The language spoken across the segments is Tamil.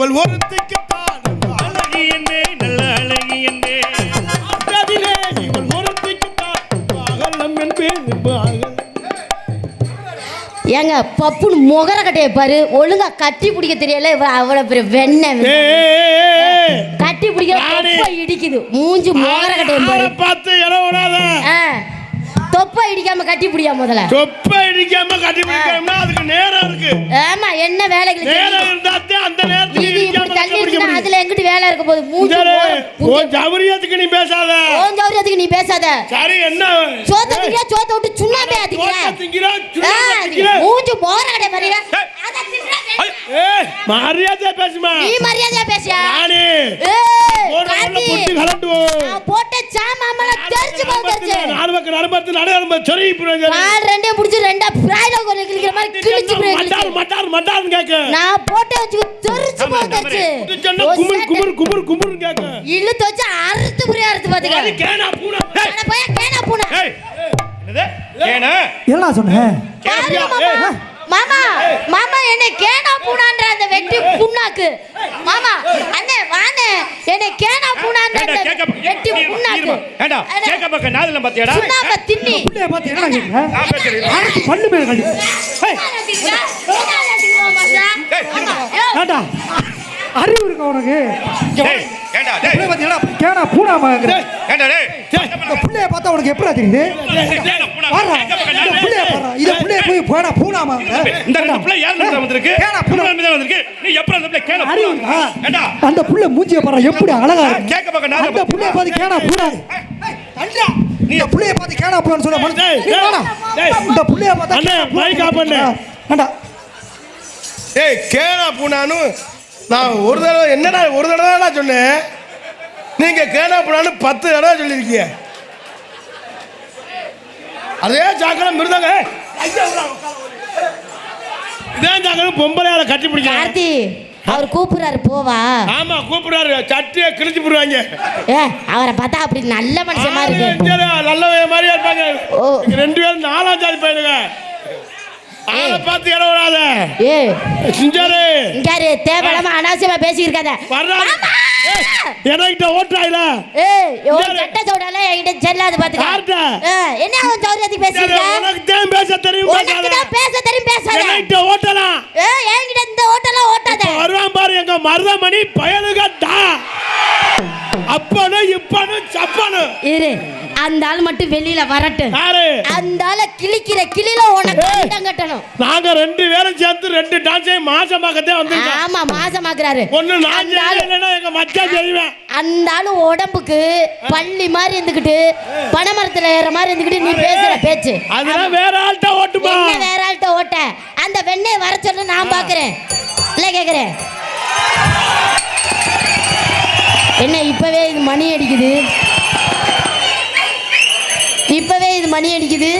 இவள் ஒருத்திக்கு அழகி என்னே நல்ல அழகி என்னே இவள் ஒருத்திக்கு அகலம் என்பேன். ஏங்க பப்புன்னு முகர கட்டைய பாரு, ஒழுங்கா கட்டி பிடிக்க தெரியல. அவ்வளவு பெரிய வெண்ணெய் கட்டி பிடிக்க இடிக்குது மூஞ்சி முகர கட்டைய பாரு. பார்த்து இறவிடாத, தொப்பை இடிக்காம கட்டி பிடியா. முதல்ல தொப்பை இடிக்காம கட்டி பிடிக்கணும்னா அதுக்கு நேரம் இருக்கு. ஆமா, என்ன வேலைக்கு நேரம் இருந்தாத்தே அந்த நேரத்துக்கு இப்படி தள்ளி விட்டா அதுல எங்கிட்டு வேலை இருக்க போகுது. மூஞ்சி ஓ ஜவரியத்துக்கு நீ பேசாத. ஓ ஜவரியத்துக்கு நீ பேசாத. சரி என்ன சோத்த திங்க, சோத்த விட்டு சுண்ணாம்பே ஆத்திக்கிற. மூஞ்சி போற கடை பாருங்க. அத தின்றே. ஏய் மரியாதையா பேசுமா. நீ மரியாதையா பேசியா. நானே காட்டி போட்டு கலட்டு. போட்ட சாமாமல தெரிஞ்சு போச்சு. நாலு பக்கம் நரம்பத்து நரம்ப சரி புரஞ்சு. கால் ரெண்டே புடிச்சு ரெண்டா ஃப்ரைல கோல கிளிக்கிற மாதிரி கிழிச்சு புரஞ்சு. மட்டார் கேக்க. நான் போட்ட வச்சு தெரிஞ்சு போச்சு. குமுர் கேக்க. இல்லு தோச்சு அறுத்து புரிய அறுத்து பாத்துக்க. அது கேனா பூனா. அட போய் கேனா பூனா. என்னது? கேனா? என்ன சொன்னே? மாமா மாமா என்ன கேனா பூனான்ற அந்த வெட்டி புண்ணாக்கு. மாமா அண்ணே வானே என்ன கேனா பூனான்ற அந்த வெட்டி புண்ணாக்கு. ஏண்டா கேக்க பக்க நாதல பாத்தியாடா? சுண்ணாம்பு தின்னி. புள்ளைய பாத்து என்ன கேக்குற? ஆளுக்கு பல்லு மேல கடி. ஏண்டா அறிவு இருக்கா உனக்கு? டேய் ஏண்டா டேய் புள்ளைய பாத்தியாடா கேனா பூனா மகங்கற. ஏண்டா டேய் இந்த புள்ளைய பார்த்தா உனக்கு எப்படிடா தெரியுது? கேனா பூனா. இந்த புள்ளைய பாரு. இத புள்ளைய போய் போடா பூனா மகங்கற. இந்த புள்ள யார் வந்து வந்திருக்கு? கேனா பூனா வந்து வந்திருக்கு. நீ எப்பற அந்த புள்ள கேனா பூனா? ஏண்டா அந்த புள்ள மூஞ்சிய பாரு எப்படி அழகா இருக்கு. கேக்க பக்க நாதல. அந்த புள்ளைய பாத்து கேனா பூனா. தண்டா நீ இந்த புள்ளைய பாத்து கேனா பூனான்னு சொல்ல மாட்டே. நீ வாடா. இந்த புள்ளைய பார்த்தா அண்ணே மைக் ஆஃப் பண்ணு. ஏண்டா ஏய் கேனா பூனானு நான் ஒரு தடவை என்னடா ஒரு தடவை தான் சொன்னேன். நீங்க கேனா பூனானு 10 தடவை சொல்லிருக்கீங்க. அதே சாக்கடம் மிருதாங்க. இதே சாக்கடம் பொம்பளையால கட்டி பிடிக்க. கார்த்தி அவர் கூப்பிடுறாரு போவா. ஆமா கூப்பிடுறாரு. சட்டியை கிழிச்சு போடுவாங்க. அவரை பார்த்தா அப்படி நல்ல மனுஷன் மாதிரி இருக்கு. நல்ல மாதிரியா இருப்பாங்க. ரெண்டு பேரும் 4ஆம் ஜாதி பையனுங்க. ஆளை பார்த்து இறவராத. சிஞ்சாரு இங்காரு தேவலாம அனாவசியமா பேசி இருக்காத. என்கிட்ட ஓட்டாயில. சட்ட சோடால என்கிட்ட செல்லாது பாத்துக்க. என்ன அவன் சௌரியத்துக்கு பேசிருக்க? உனக்கு தான் பேச தெரியும். உனக்கு தான் பேச தெரியும் பேசாத. என்கிட்ட ஓட்டலாம். என்கிட்ட இந்த ஓட்டலாம் ஓட்டாத. வருவான் பாரு எங்க மருதமணி பயலுகட்டா. அப்பனு இப்பனு சப்பனு இரு. அந்த ஆள் மட்டும் வெளியில வரட்டு. அந்த ஆள கிளிக்கிற கிளில உனக்கு கட்டம் கட்டணும். நாங்க 2 பேரும் சேர்ந்து 2 டான்ஸையும் மாசமாக்கதே வந்திருக்கோம். ஆமா மாசமாக்குறாரு. ஒண்ணு நான் இல்லனா எங்க மச்சான் செய்வேன். அந்த ஆளு உடம்புக்கு பள்ளி மாதிரி இருந்துக்கிட்டு பனைமரத்துல ஏற மாதிரி இருந்துக்கிட்டு நீ பேசுற பேச்சு அதெல்லாம் வேற ஆள்கிட்ட ஓட்டுமா? என்ன வேற ஆள்கிட்ட ஓட்ட? அந்த வெண்ணெய் வர சொல்ல நான் பாக்குறேன். இல்ல கேக்குறேன். என்ன இப்பவே இது மணி அடிக்குது. இப்பவே இது மணி அடிக்குது.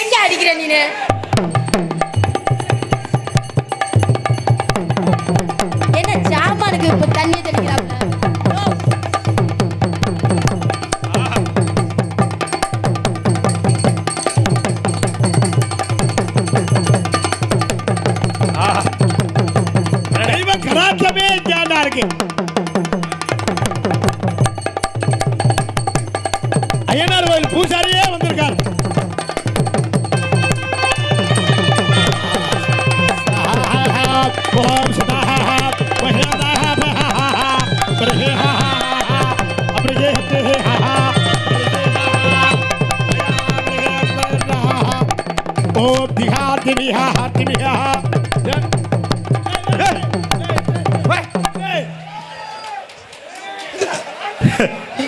எங்க அடிக்கிற நீனு? என்ன சாமானுக்கு இப்ப தண்ணி தெளிக்கிறாப்ல? கராத்தமே ஜாடா இருக்கு. ஐயனார் கோயில் பூசாரியே வந்திருக்கார்.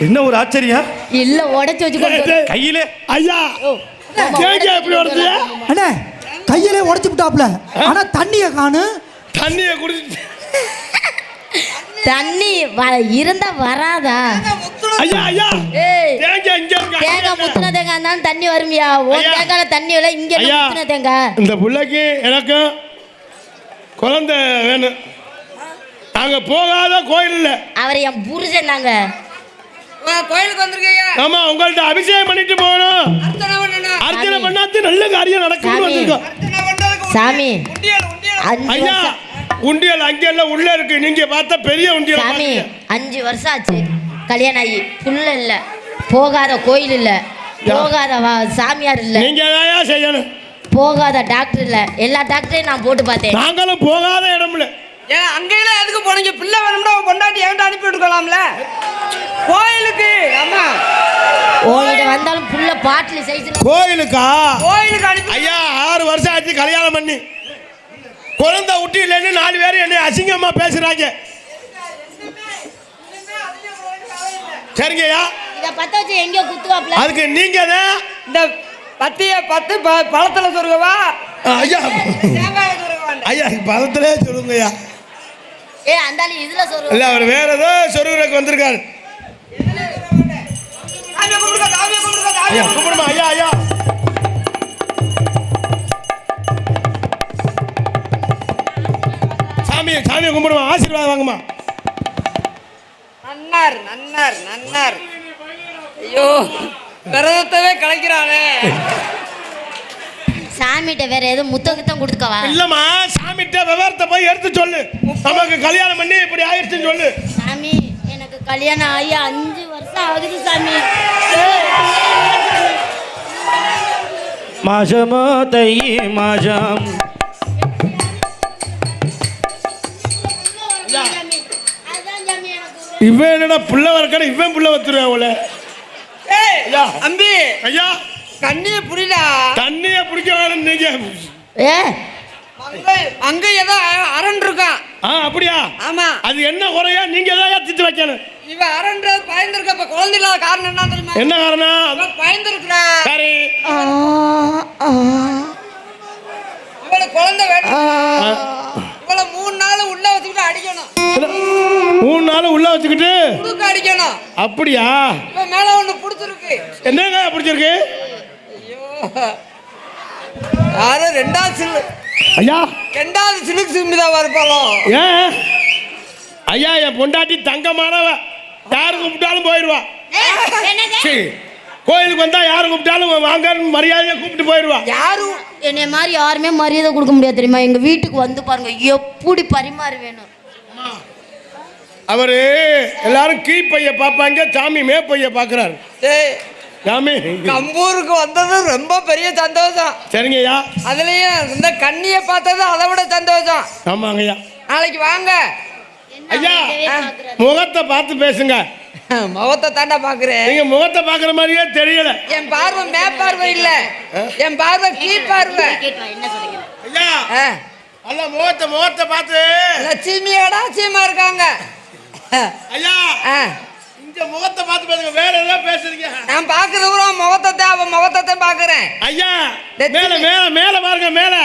என்ன ஒரு ஆச்சரியம் இல்ல உடைச்சு வச்சு கையிலே ஐயா தேங்க எப்படி வருது அண்ணே கையிலே உடைச்சு விட்டாப்ல. ஆனா தண்ணிய காணு. தண்ணிய குடிச்சு தண்ணி இருந்தா வராதா? ஐயா ஐயா ஏய் தேங்க இங்க இருக்க. தேங்காய் முத்துன தேங்காய் இருந்தாலும் தண்ணி வருமியா? ஒரு தேங்காயில தண்ணி இல்ல. இங்க முத்துன தேங்காய். இந்த புள்ளைக்கு எனக்கு குழந்தை வேணும். நாங்க போகாத கோயில் இல்ல. அவர் என் புருஷன் தாங்க. கோயிலுக்கு வந்திருக்கீங்க. ஆமா, உங்கள்ட்ட அபிஷேகம் பண்ணிட்டு போகணும். அர்ச்சனை பண்ணாது நல்ல காரியம் நடக்கும்னு வந்திருக்கோம். சாமி ஐயா, உண்டியல் அங்கெல்லாம் உள்ள இருக்கு. நீங்க பார்த்தா பெரிய உண்டியல். சாமி 5 வருஷம் ஆச்சு கல்யாணம் ஆகி. புள்ள இல்ல, போகாத கோயில் இல்ல, போகாத சாமியார் இல்ல, நீங்க ஏன் செய்யணும்? போகாத டாக்டர் இல்ல. எல்லா டாக்டரையும் நான் போட்டு பார்த்தேன். நாங்களும் போகாத இடம் இல்ல. ஏன் அங்கெல்லாம் எதுக்கு போனீங்க? பிள்ளை வேணும்னா உங்க கொண்டாட்டி என்கிட்ட அனுப்பி விட்டுக்கலாம்ல கோயிலுக்கு. ஆமா, உங்கள்கிட்ட வந்தாலும் புள்ள பாட்டில் சைஸ்ல. கோயிலுக்கா? கோயிலுக்கு அனுப்பி. ஐயா 6 வருஷம் ஆச்சு கல்யாணம் பண்ணி. குழந்தை விட்டு இல்லைன்னு 4 பேர் என்னை அசிங்கமா பேசுறாங்க. சரிங்கய்யா, இத பத்த வச்சு எங்கயோ குத்துவாப்ல. அதுக்கு நீங்க தான் இந்த பத்திய பத்து பழத்துல சொருகவா? ஐயா தேங்காய் சொருகவா? ஐயா பதத்திலே சொல்லுங்கய்யா. அந்தாலி இதுல சொல்ற இல்ல, அவர் வேற ஏதோ சொருகுறதுக்கு வந்திருக்காரு. சாமி கும்பிடுங்க, சாமி கும்பிடுங்க, சாமி ஐயா கும்பிடுமா? ஐயா ஐயா சாமியை கும்பிடுமா? ஆசீர்வாதம் வாங்குமா? நன்னார் நன்னார் நன்னார். ஐயோ, விரதத்தவே கலைக்கிறானே. சாமிட்ட வேற ஏதோ முத்தம் கொடுத்துக்கவா? இல்லம்மா, சாமிட்ட விவரத்தை போய் எடுத்து சொல்லு. நமக்கு கல்யாணம் பண்ணி இப்படி ஆயிடுச்சுன்னு சொல்லு. சாமி, எனக்கு கல்யாணம் ஆகி 5 வருஷம் ஆகுது சாமி. மாஜமோ தையே மாஜம். இவன் என்னடா புள்ள வரக்கட, இவன் புள்ள வத்துருவேன் அவளை. ஐயா அம்பி, ஐயா கண்ணிய புரியலா? தண்ணிய பிடிக்க வேணும் நீங்க. அங்க ஏதோ அரண் இருக்கான். அப்படியா? ஆமா. அது என்ன குறையா? நீங்க ஏதாவது திட்டு வைக்கணும். இவ அரண்றது பயந்துருக்க. இப்ப குழந்தை இல்லாத காரணம் என்ன தெரியுமா? என்ன காரணம்? பயந்துருக்குறா. சரி, இவளுக்கு குழந்தை வேணும். இவள 3 நாள் உள்ள வச்சுக்கிட்டு அடிக்கணும். 3 நாள் உள்ள வச்சுக்கிட்டு புடுக்க அடிக்கணும். அப்படியா? இப்ப மேல ஒண்ணு புடிச்சிருக்கு. என்னங்க பிடிச்சிருக்கு? ஐயோ, யாரு 2வது சிலு? ஐயா 2வது சிலுக்கு சிம்பிதா வரப்பாளோ? ஏன் ஐயா, என் பொண்டாட்டி தங்கமானவ. யாரு கூப்பிட்டாலும் போயிடுவா. சரி, கோயிலுக்கு வந்தா யாரு கூப்பிட்டாலும் வாங்கன்னு மரியாதையா கூப்பிட்டு போயிடுவா. யாரும் என்னை மாதிரி யாருமே மரியாதை கொடுக்க முடியாது தெரியுமா? எங்க வீட்டுக்கு வந்து பாருங்க, எப்படி பரிமாறு வேணும். அவரு எல்லாரும் கீ பைய பாப்பாங்க, சாமி மே பைய பாக்குறாரு. சாமி கம்பூருக்கு வந்தது ரொம்ப பெரிய சந்தோஷம். சரிங்கய்யா. அதுலயும் இந்த கண்ணிய பார்த்தது அதை விட சந்தோஷம். ஆமாங்கய்யா. நாளைக்கு வாங்க ஐயா, முகத்தை பார்த்து பேசுங்க. முகத்தை தாண்டா பாக்குறேன். நீங்க முகத்தை பாக்குற மாதிரியே தெரியல. என் பார்வை மேற்பார்வை இல்ல, என் பார்வை கீழ் பார்வை. என்ன சொல்றீங்க ஐயா, அல்ல முகத்தை பார்த்து லட்சுமியோட சீமா இருக்காங்க. ஐயா, இந்த முகத்தை பார்த்து பேசுங்க. வேற ஏதாவது பேசுறீங்க? நான் பாக்குறது முகத்தை, அவன் முகத்தை பாக்குறேன். ஐயா மேல மேல மேல பாருங்க. மேல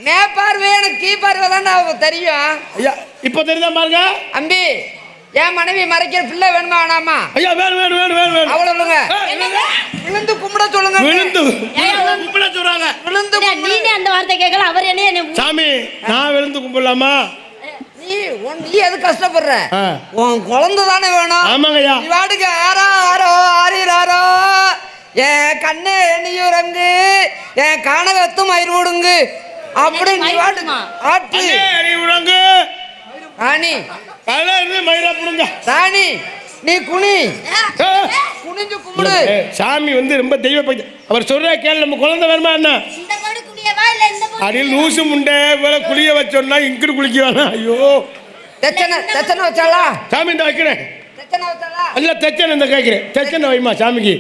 மேற்பார்வை எனக்கு கீழ் பார்வை தான் தெரியும். ஐயா இப்ப தெரியுதா பாருங்க. அம்பி, என் மனைவி மறைக்கிற பிள்ளை வேணுமா வேணாமா? ஐயா வேணும். அவ்வளவுங்க. விழுந்து கும்பிட சொல்லுங்க. விழுந்து கும்பிட சொல்றாங்க. விழுந்து நீனே அந்த வார்த்தை கேட்கல. அவர் என்ன சாமி, நான் விழுந்து கும்பிடலாமா? நீ எது கஷ்டப்படுற? உன் குழந்தை தானே வேணும். ஆமாங்கய்யா. நீ வாடுங்க. ஆரிராரோ என் கண்ணே நீயுறங்கு, என் கானகத்தும் மயிரோடுங்கு அப்படி நீ வாடுமா? ஆட்டு விடுங்க ராணி, மயிரா புடுங்க. ராணி நீ குனி, குனிஞ்சு கும்பிடு. சாமி வந்து ரொம்ப தெய்வ பக்தி. அவர் சொல்ற கேள்வி, நம்ம குழந்தை வேணுமா என்ன? அடியில் லூசு முண்டை இவ்வளோ குளிய வச்சோன்னா இங்கிட்டு குளிக்க வேணாம். ஐயோ, தெச்சனை வச்சாளா? சாமி இந்த வைக்கிறேன். தெச்சனை வச்சாளா? இல்ல தெச்சனை இந்த கேட்கிறேன். தெச்சனை வைமா சாமிக்கு.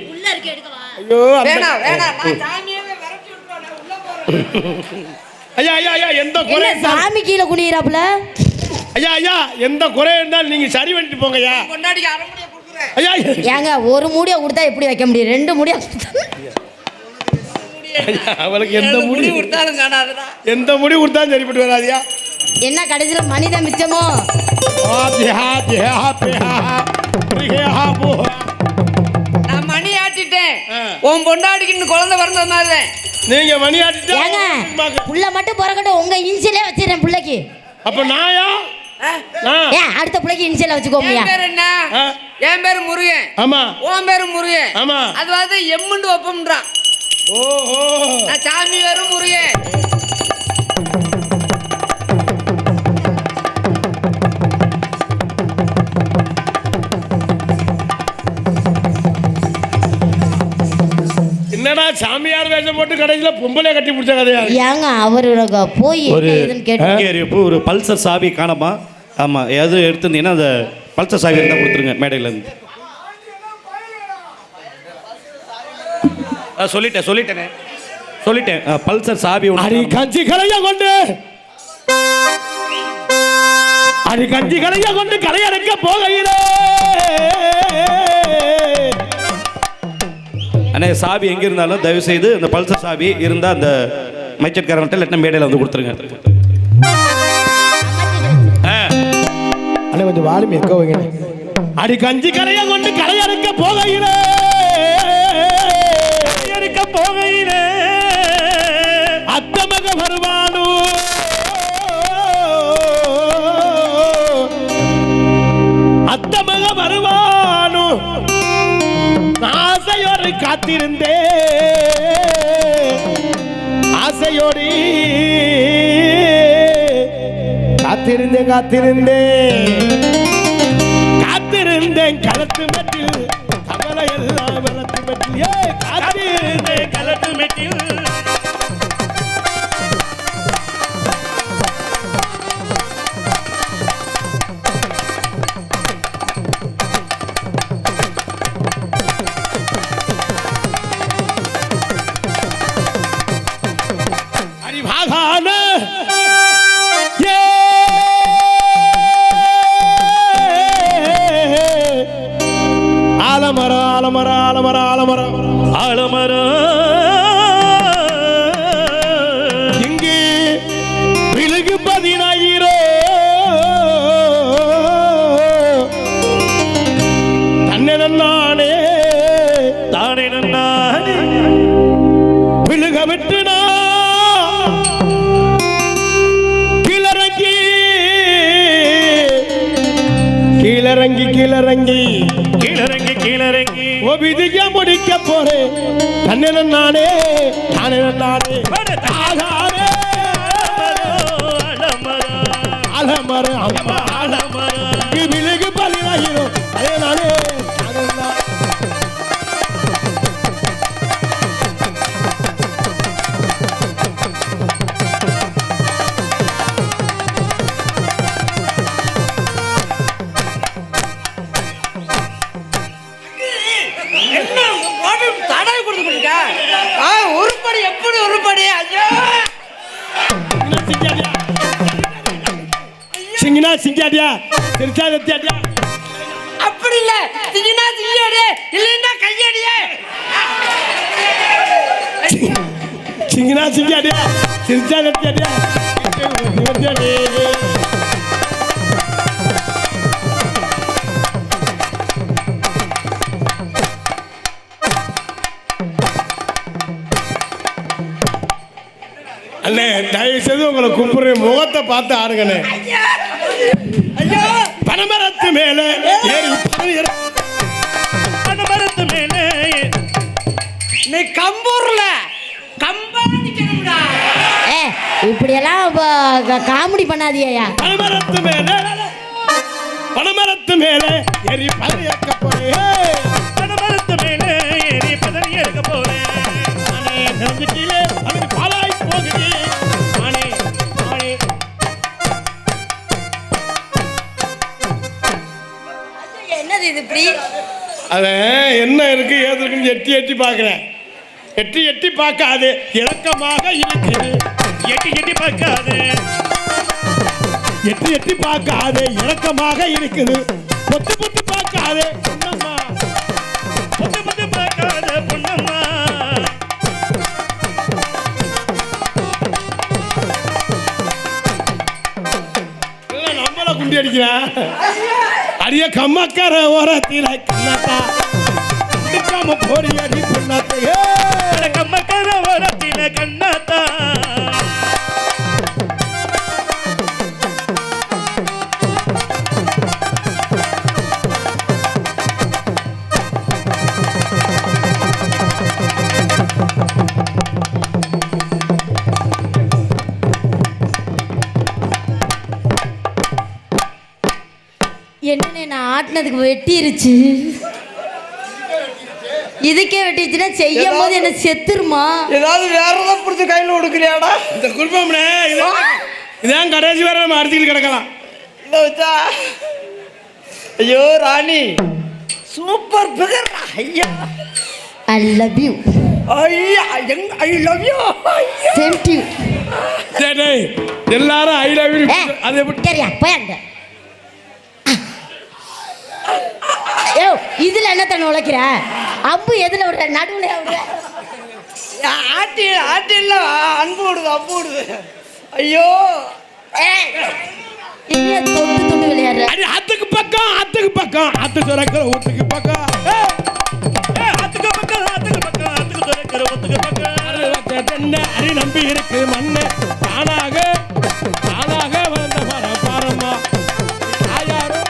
ஐயோ வேணாம் வேணாம், நான் சாமியவே விரட்டி விட்டுறேன், நான் உள்ள போறேன். ஐயா எந்த குறை சாமி கீழே குனிறாப்ல? ஐயா எந்த குறை இருந்தாலும் நீங்க சரி பண்ணிட்டு போங்க. ஐயா கொண்டாடிக்கு அரை முடிய கொடுக்குறேன். ஐயா ஏங்க, ஒரு மூடியை கொடுத்தா எப்படி வைக்க முடியும்? 2 மூடியா அவளுக்கு எந்த முடி கொடுத்தாலும் காணாதுடா. எந்த முடி கொடுத்தாலும் சரிப்பட்டு வராதியா? என்ன கடைசியில மனித மிச்சமோ? நான் மணி ஆட்டிட்டேன். உன் பொண்டாடிக்கு இன்னும் குழந்தை பிறந்த மாதிரி நீங்க மணி ஆட்டிட்டா புள்ள மட்டும் பிறக்கட்டும், உங்க இன்சிலே வச்சிடறேன் பிள்ளைக்கு. அப்ப நாயா ஆ? நான் ஏன் அடுத்த பிள்ளைக்கு இனிஷியல வச்சுக்கோமியா என் பேர் என்ன ஆ? என் பேரு முருகன் ஆமா உன் பேரு முருகன் ஆமா. அது வந்து எம்முண்டு ஒப்பம்ன்றான் ஓஹோ நான் சாமி வரும் முருகன் என்னடா சாமியார் வேஷம் போட்டு கடைசியில பொம்பளை கட்டி பிடிச்ச கதையா இருக்கு? ஏங்க அவரோட போய் ஒரு என்ன ஏதுன்னு கேட்டு இங்கே இப்போ ஒரு பல்சர் சாவி காணமா ஆமாம் எது எடுத்திருந்தீங்கன்னா அந்த பல்சர் சாவி இருந்தால் கொடுத்துருங்க மேடையிலேருந்து சொல்லிட்டேன் பல்சர் சாவி அடி கஞ்சி கலைய கொண்டு கலையடைக்க போகையிலே அண்ணே சாவி எங்கே இருந்தாலும் தயவு செய்து அந்த பல்சர் சாவி இருந்தால் அந்த மைச்சட்காரன்ட்ட இல்லைன்னா மேடையில் வந்து கொடுத்துருங்க அண்ணே கொஞ்சம் வாலுமே எக்க வைங்க அடி கஞ்சி கலைய கொண்டு கலையடைக்க போகையிலே அத்தமக வருவானோ அத்தமக வருவானோ ஆசையோடு காத்திருந்தே ஆசையோடு காத்திருந்தேன் களத்து மெட்டில் கவலை எல்லாம் வளர்த்து மெட்டில் காத்திருந்தேன் களத்து மெட்டில் அறிவாகான ஆலமரம் இங்கே விழுகு 10,000 தானே நன்னானே விழுக விட்டுனா கீழறங்கி ஒபிதிக்க முடிக்க போறேன் நானே அலமரம் விழுகு 10,000 அதே நானே என்ன போட்டு தடவை கொடுத்துருக்க உருப்படி எப்படி உருப்படி ஐயோ சிங்கினா சிங்காடியா திருச்சா வெத்தியாடியா அப்படி இல்ல திங்கினா திங்கியாடியே இல்லைன்னா கையடியே சிங்கினா சிங்காடியா திருச்சா வெத்தியாடியா அண்ணே தயவு செய்து உங்களை கும்பிடுற முகத்தை பார்த்து ஆடுங்கண்ணே ஐயோ பனமரத்து மேலே நீ கம்பூர்ல கம்பா நிக்கணும்டா ஏ இப்படியெல்லாம் காமெடி பண்ணாதியா பனமரத்து மேலே ஏறி பதவி ஏற்க போறேன் பனமரத்து மேலே ஏறி பதவி ஏற்க போறேன் கீழே அதுக்கு பாலாய் போகுது என்னது இது இப்படி அத என்ன இருக்கு ஏது இருக்குன்னு எட்டி பார்க்கிறேன் எட்டி பார்க்காது இறக்கமாக இருக்குது எட்டி பார்க்காது இறக்கமாக இருக்குது பொத்து பார்க்காது பொன்னம்மா நம்மள குண்டி அடிக்கிறான் அடிய கம்மக்கர ஓரத்தில கண்ணாத்தா கண்டிக்காம போடி அடி பொண்ணாத்தையே கம்மக்கர ஓரத்தில கண்ணாத்தா என்னண்ணே நான் ஆட்டினதுக்கு வெட்டிருச்சு. இதுக்கே வெட்டிருச்சுன்னா செய்யும் போது என்ன செத்துருமா? ஏதாவது வேற ஏதாவது பிடிச்சி கையில் கொடுக்குறியாடா? இந்த குடும்பம்னே இதான் கடைசி வரை நம்ம அடிச்சுட்டு கிடக்கலாம். இல்லை வச்சா ஐயோ ராணி சூப்பர் பிகர். ஐயா ஐ லவ் யூ. ஐயா ஐ லவ் யூ. சென்ட் யூ. டேய் எல்லாரும் ஐ லவ் யூ. அது எப்படி சரியா போயாங்க. ஏ இதுல என்ன தண்ணி உழைக்கிற? அம்பு எதுல விடுற? நடுவுல விடுற? ஆட்டி ஆட்டி இல்ல அன்பு விடுது அம்பு விடுது. ஐயோ என்ன தொட்டு தொட்டு விளையாடுற? அடி ஆத்துக்கு பக்கம் ஆத்துக்கு பக்கம் ஆத்து சுரக்கிற ஊத்துக்கு பக்கம் ஆத்துக்கு பக்கம் ஆத்துக்கு பக்கம் ஆத்துக்கு துறைக்கிற ஒத்துக்கு பக்கம் தென்னை அடி நம்பி இருக்கு மண்ணு தானாக தானாக வந்த பாரம்மா ஆயாரு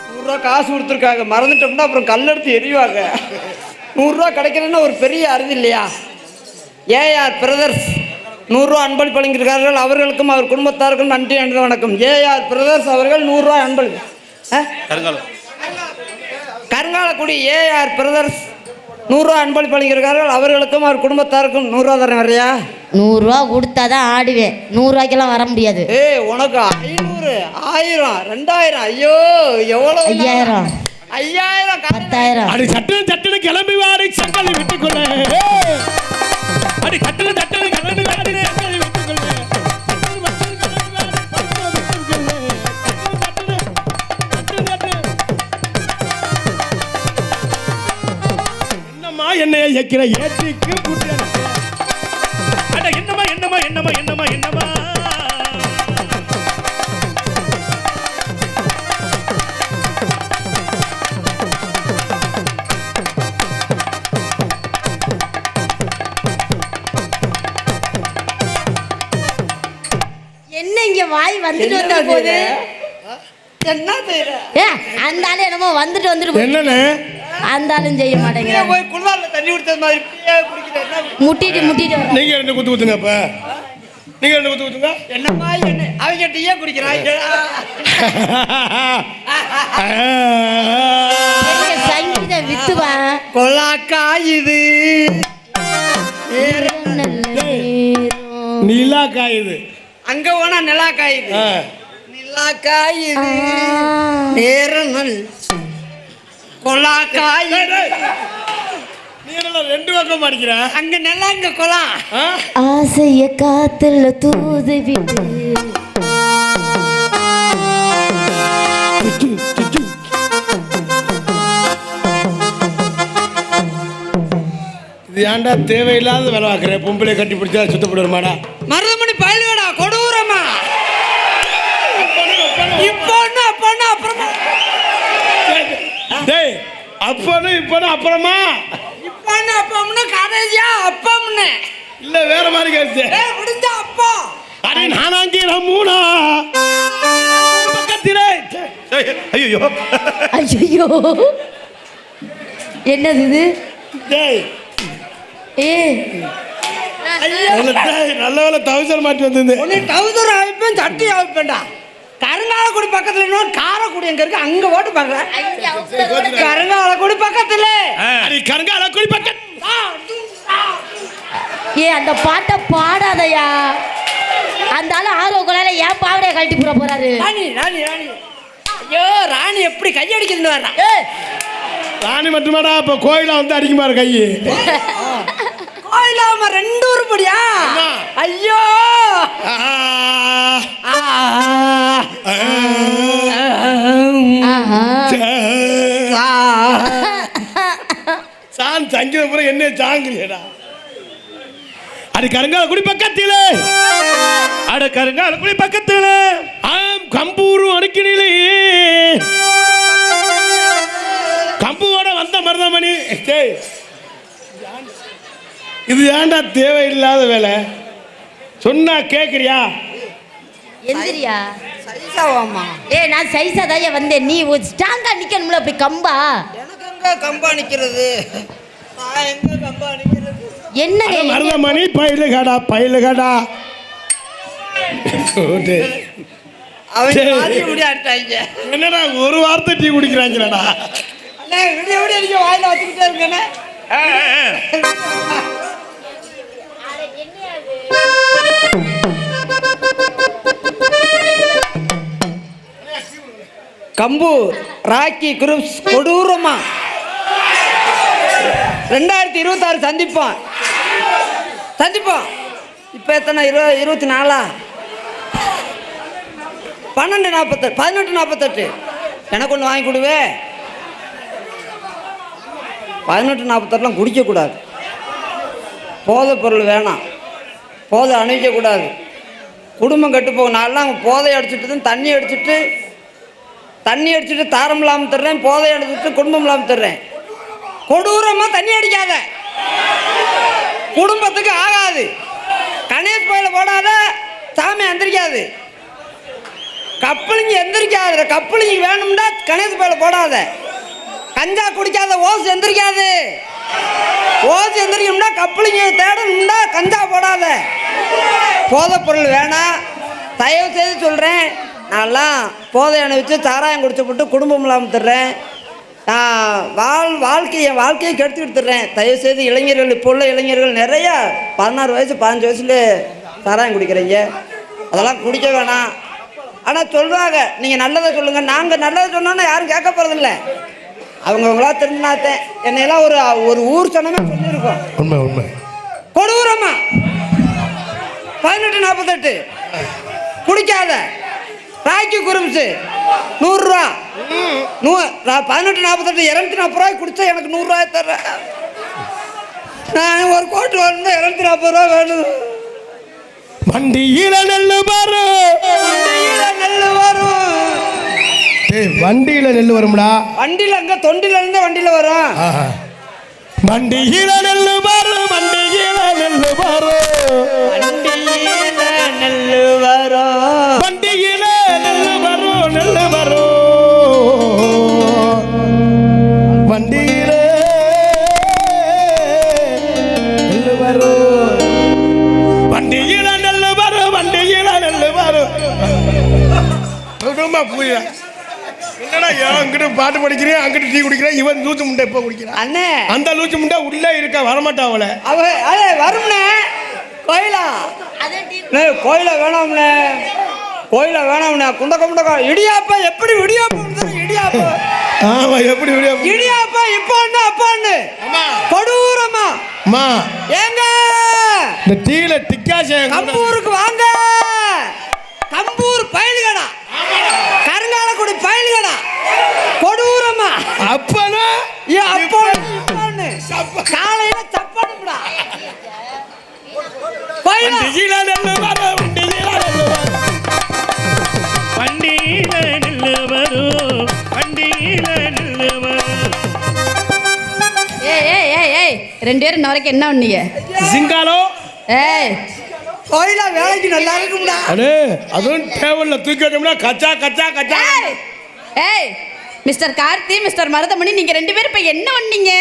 100 ரூபா காசு கொடுத்துருக்காங்க, மறந்துட்டோம்னா அப்புறம் கல்லெடுத்து எரிவாங்க. 100 ரூபா கிடைக்கணும்னா ஒரு பெரிய அறுதி இல்லையா? ஏஆர் பிரதர்ஸ் 100 ரூபா அன்பளிப்பு வழங்கியிருக்கார்கள். அவர்களுக்கும் அவர் குடும்பத்தாருக்கும் நன்றி என்ற வணக்கம். ஏஆர் பிரதர்ஸ் அவர்கள் 100 ரூபா அன்பளிப்பு. கருங்காலக்குடி ஏஆர் பிரதர்ஸ் 100 ரூபா அன்பளிப்பு வழங்கியிருக்கார்கள். அவர்களுக்கும் அவர் குடும்பத்தாருக்கும் 100 ரூபா தரேன். வரையா? 100 ரூபா கொடுத்தாதான் ஆடுவேன். 100 ரூபாய்க்கெல்லாம் வர முடியாது. உனக்கு 500 1000 2000 ஐயோ எவ்வளோ 5000 5000 10,000 அடி சட்டுன்னு சட்டுன்னு கிளம்பி வாடி சங்கலி விட்டுக்கொள்ள அடி சட்டுன்னு சட்டுன்னு கிளம்பி வாடி சங்கலி விட்டுக்கொள்ள என்னம்மா என்னைய இயக்கிற ஏற்றிக்கு கூட்டி அட என்னமா என்னமா என்னமா என்னமா என்னமா என்ன இங்க வாய் வந்துட்டு வந்துட்டு போகுது? என்ன செய்யற? ஏ அந்த ஆளு என்னமோ வந்துட்டு வந்துட்டு போகுது. என்னன்னு அந்த ஆளும் செய்ய மாட்டேங்கிறான். போய் குள்ளால தண்ணி குடிச்சது மாதிரி குடிக்கிற என்ன? முட்டிட்டு வர. நீங்க 2 குத்து குத்துங்க அப்ப நீங்க 2 குத்து குத்துங்க. என்னம்மா என்ன அவங்க டீயே குடிக்கிறாங்க. சங்கீத வித்துவா கொலாக்கா இது நீலா காயுது அங்க போனா நிலா காயுது. நிலா காயுது நேரங்கள் கொலா காயுது. நீ என்ன 2 பக்கம் படிக்கிற? அங்க நிலா அங்க கொலா. ஆசைய காத்துல தூது விட்டு இது ஏன்டா தேவையில்லாத வேலை பார்க்குறேன்? பொம்பளை கட்டி பிடிச்சா சுத்தப்படுவாடா. மருதமணி பயலுவேடா கொடூரமா. இப்போ அப்புறமா டேய் அப்பனு இப்பனு அப்புறமா இப்போ அப்பம்னு கடைசியா அப்பம்னு இல்ல வேற மாதிரி கேட்குது. முடிஞ்சா அப்பா அடி நானாங்கிற மூணா பக்கத்திலே ஐயோ ஐயோ என்னது இது? டேய் ஏ நல்ல வேலை 1000 மாட்டி வந்தது. உன்னை டவுசர் ஆயிப்பேன் சட்டி ஆயிப்பேன்டா. கருங்காலக்குடி பக்கத்துல இன்னொரு காரக்குடி எங்க இருக்கு அங்க ஓட்டு பாக்குறேன். கருங்காலக்குடி பக்கத்துல அடி கருங்காலக்குடி பக்கம். ஏ அந்த பாட்டை பாடாதயா. அந்த ஆளு ஆர்வ கொலையில ஏன் பாவடைய கழட்டி போட போறாரு? ராணி ராணி ராணி ஐயோ ராணி எப்படி கையடிக்கிறது வர்றா? ராணி மட்டுமாடா இப்ப கோயில வந்து அடிக்குமாறு கை. கோயிலாம 2 உருப்படியா? ஐயோ சான் சங்கீதபுரம் என்ன சாங்குறியடா? அடி கருங்காலக்குடி பக்கத்திலே அட கருங்காலக்குடி பக்கத்துல ஆம் கம்பூரு அடிக்கிறீங்களே கம்புவோட வந்த மருதமணி. இது ஏன்டா தேவையில்லாத வேலை? சொன்னா கேக்குறியா? எந்திரியா சைசாவாமா. ஏ நான் சைஸா தான் வந்தேன். நீ ஸ்ட்ராங்கா நிக்கணும்ல அப்படி கம்பா. எனக்கு எங்க கம்பா நிக்கிறது? நான் எங்க கம்பா நிக்கிறது? என்னங்க மருதமணி பயிலுகடா பயிலுகடா. அவங்க வாதிய முடியாட்டாங்க. என்னடா ஒரு வார்த்தை டீ குடிக்கிறாங்களடா. அண்ணே விடிய விடிய நீங்க வாயில வச்சுக்கிட்டே இருக்கண்ணே. கம்பு ராக்கி குரூப்ஸ் கொடூரமா 2026 சந்திப்போம். இப்போ எத்தனை 24 18:48 எனக்கு ஒன்று வாங்கி கொடுவே. 18:48 குடிக்கக்கூடாது. போதை பொருள் வேணாம், போதை அணிவிக்கக்கூடாது, குடும்பம் கெட்டு போகும். நான்லாம் போதை அடிச்சுட்டு தண்ணி அடிச்சுட்டு தாரம் இல்லாமல் தர்றேன், போதை அடிச்சுட்டு குடும்பம் இல்லாமல் தர்றேன். கொடூரமாக தண்ணி அடிக்காத, குடும்பத்துக்கு ஆகாது. கணேஷ் கோயில போடாத, சாமி எந்திரிக்காது. கப்பலிங்க எந்திரிக்காது, கப்பலிங்க வேணும்னா கணேஷ் கோயில போடாத. கஞ்சா குடிக்காத, ஓசு எந்திரிக்காது. ஓசு எந்திரிக்கணும்னா கப்பலிங்க தேடணும்னா கஞ்சா போடாத. போதைப் பொருள் வேணாம். தயவு செய்து சொல்கிறேன், நான்லாம் போதை அணிவிச்சு சாராயம் குடிச்சு போட்டு குடும்பம் இல்லாமல் தர்றேன். நான் வாழ்க்கையை கெடுத்துக்கிட்டு தர்றேன். தயவுசெய்து இளைஞர்கள், இப்போ உள்ள இளைஞர்கள் நிறையா 16 வயசு 15 வயசுல சாராயம் குடிக்கிறீங்க. அதெல்லாம் குடிக்க வேணாம். ஆனால் சொல்லுவாங்க, நீங்கள் நல்லதை சொல்லுங்கள். நாங்கள் நல்லதை சொன்னோன்னா யாரும் கேட்க போகிறதில்ல. அவங்கவுங்களா திருநாத்தேன். என்னையெல்லாம் ஒரு ஊர் சொன்னமே சொல்லியிருக்கோம். உண்மை கொடூரமா 18:48 குடிக்காத. ராக்கி குரூப்ஸ் 100 ரூபா. 18:48 240 ரூபாய்க்கு குடிச்சா எனக்கு 100 ரூபாய் தர்றேன். நான் ஒரு கோட்டு வரணும், 240 ரூபா வேணும். வண்டியில நெல்லு வரும். வண்டியில நெல்லு வரும்டா. வண்டியில அங்க தொண்டில இருந்து வண்டியில வரும். வண்டியில நெல்லு வரும். வண்டியில நெல்லு வரும். வண்டியில நெல்லு வரும். நெல்லு வரும். வண்டியில நெல்லு வரும். வண்டியில நெல்லு வரும். வண்டியில நெல்லு வரும். ரொம்ப புரியுதா? என்னடா அங்கிட்டு பாட்டு படிக்கிறேன், அங்கிட்டு டீ குடிக்கிறேன். இவன் லூச்சு முண்டை எப்போ குடிக்கிறான்? அண்ணே அந்த லூச்சு முண்டை உள்ளே இருக்க வரமாட்டா. அவளை வரும்னே. கோயிலா கோயில வேணாம்ண்ணே. கோயில வேணாம்ண்ணே. குண்டக்க இடியாப்பா எப்படி இடியாப்பா? ஆமா, எப்படி இடியாப்பா இப்போ அப்பான்னு கொடூரமா. ஏங்க இந்த டீல டிக்காசே கம்பூருக்கு வாங்க. கம்பூர் பயல்கடா, கருங்காலக்குடி பயல்கடா. கொடூரமா அப்பனா அப்பான்னு காலையில சப்பாடுடா. கோயிலா வண்டியில நெல்லு வரும். வண்டியில நெல்லு வரும். வண்டியில நெல்லு வரும். ஏய் 2 பேரும் இன்ன வரைக்கும் என்ன பண்ணீங்க? சிங்காலோ. ஏய் கோயிலா வேலைக்கு நல்லா இருக்கும்டா. அடே அதுவும் டேபிள்ல தூக்கி வச்சோம்னா கச்சா கச்சா கச்சா. ஏய் மிஸ்டர் கார்த்தி, மிஸ்டர் மருதமணி, நீங்க 2 பேரும் இப்ப என்ன பண்ணீங்க?